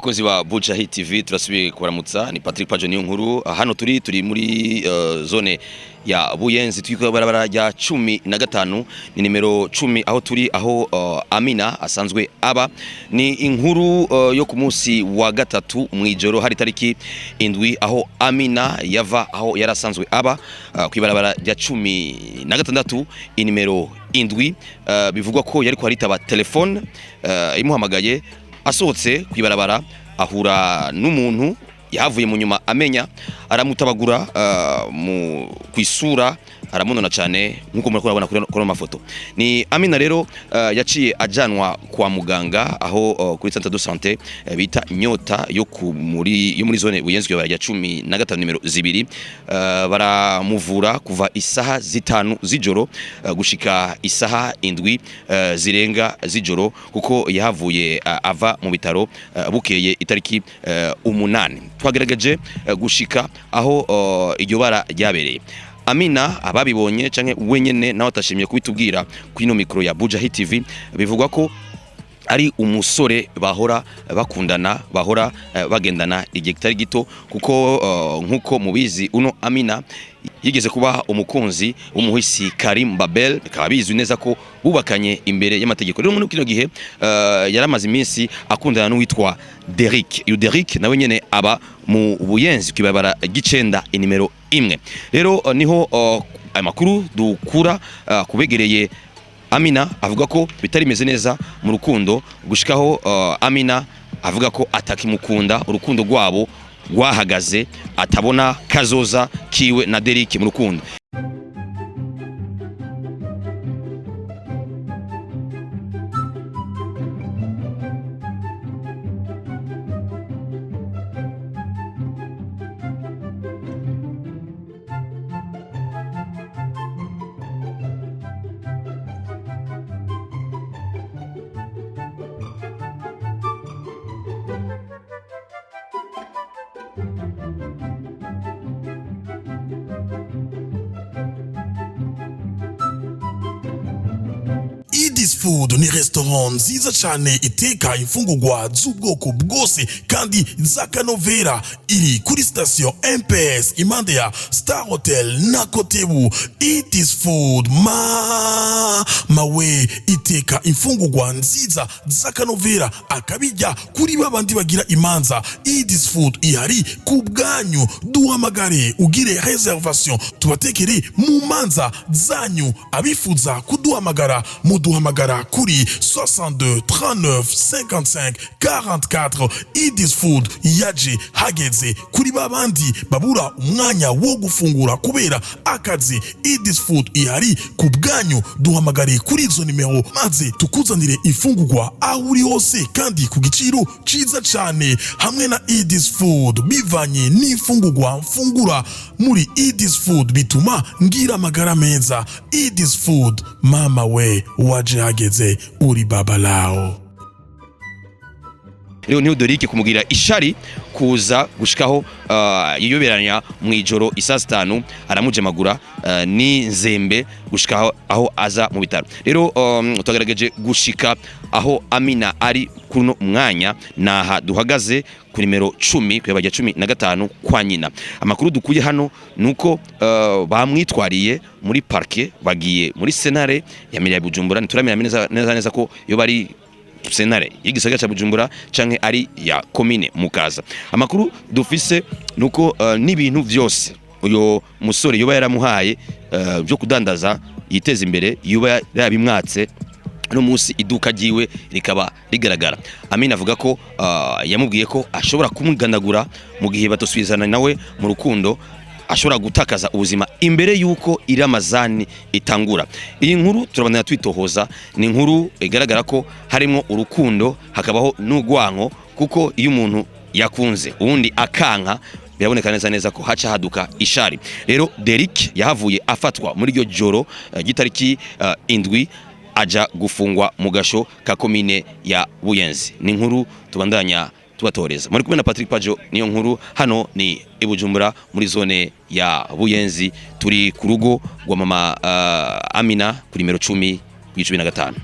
Bakozi ba Buja Hit TV turasubiye kubaramutsa, ni Patrick Pajo niyo nkuru. Hano turi muri zone ya Buyenzi, twiko barabara rya 15 ni nimero 10 aho turi, aho Amina asanzwe aba. Ni inkuru yo ku munsi wa gatatu mwijoro hari tariki indwi, aho Amina yava aho yarasanzwe aba kwibarabara rya 16 inimero indwi. Bivugwa ko yari ko haritaba telefone imuhamagaye, asohotse kwibarabara ahura n'umuntu yahavuye mu nyuma amenya, aramutabagura mu kwisura, aramunona cyane nkuko muri kurabona kuri amafoto. Ni Amina rero yaciye ajanwa kwa muganga aho kuri centre de santé bita Nyota yo muri zone Buyenzi ya 15 nimero 2. Baramuvura kuva isaha 5 z'ijoro gushika isaha 7 zirenga z'ijoro, kuko yahavuye ava mu bitaro bukeye itariki 8. Twagerageje gushika aho iryo bara ryabereye. Amina ababibonye canke wenyene nawe atashimye kubitubwira kwino mikro ya Buja Hit TV, bivugwa ko ari umusore bahora bakundana, bahora bagendana igihe kitari gito, kuko nkuko mubizi uno Amina yigeze kuba umukunzi w'umuhisi Karim Babel, bikaba bizwi neza ko bubakanye imbere y'amategeko. Rero muri kino gihe yaramaze iminsi akundana n'uwitwa Derrick. Uyu Derrick nawe nyene aba mu Buyenzi kwibabara gicenda inimero 1. Rero niho amakuru dukura kubegereye Amina, avuga ko bitari meze neza mu rukundo, gushikaho Amina avuga ko atakimukunda, urukundo rwabo rwahagaze, atabona kazoza kiwe na Derrick mu rukundo. This food ni restaurant nziza cyane iteka imfungurwa z'ubwoko bwose kandi z'akanovera, iri kuri station MPS impande ya Star Hotel na Kotebu. Eat this food mawe iteka imfungurwa nziza z'akanovera akabijya kuri babandi bagira imanza. Eat this food ihari ku bwanyu, duhamagare ugire reservation tubatekere mu manza zanyu. Abifuza kuduhamagara muduhamagara kuri 62 39 55 44. Eat this food yaje hageze kuri babandi babura umwanya wo gufungura kubera akazi. Eat this food ihari ku bwanyu, duhamagare kuri izo nimero maze tukuzanire ifungurwa aho uri hose kandi ku giciro ciza cyane. Hamwe na Eat this food bivanye n'ifungurwa mfungura muri Eat this food bituma ngira amagara meza. Eat this food mama we waje hageze uri baba lao. Rero niho Derrick kumugira ishari kuza gushikaho yiyoberanya mwijoro isa 5, aramujemagura ni nzembe gushikaho aho aza mu bitaro. Rero twagerageje gushika aho Amina ari kuno mwanya, naha duhagaze ku nimero 10 kwibajya 15 kwa nyina. Amakuru dukuye hano nuko bamwitwariye muri parke, bagiye muri senare ya Miriya Bujumbura. Ntituramenya neza ko yo bari senare y'igisagara ca Bujumbura canke ari ya commune Mukaza. Amakuru dufise nuko n'ibintu vyose uyo musore yoba yaramuhaye byo kudandaza yiteza imbere yoba yarabimwatse no musi iduka giwe rikaba rigaragara. Amina avuga ko yamubwiye ko ashobora kumugandagura mu gihe batosubizana nawe mu rukundo, ashobora gutakaza ubuzima imbere yuko iramazani itangura. Iyi nkuru turabana twitohoza, ni inkuru igaragara ko harimo urukundo hakabaho n'ugwanko, kuko iyo umuntu yakunze ubundi akanka biraboneka neza ko haca haduka ishari. Rero Derrick yahavuye afatwa muri iryo joro gitariki indwi, aja gufungwa mu gasho ka commune ya Buyenzi. Ni inkuru tubandanya tubatoreza. Muri kumwe na Patrick Pajo niyo nkuru. Hano ni Ibujumbura muri zone ya Buyenzi, turi ku rugo rwa mama Amina kuri nimero 10 y'icumi na gatanu.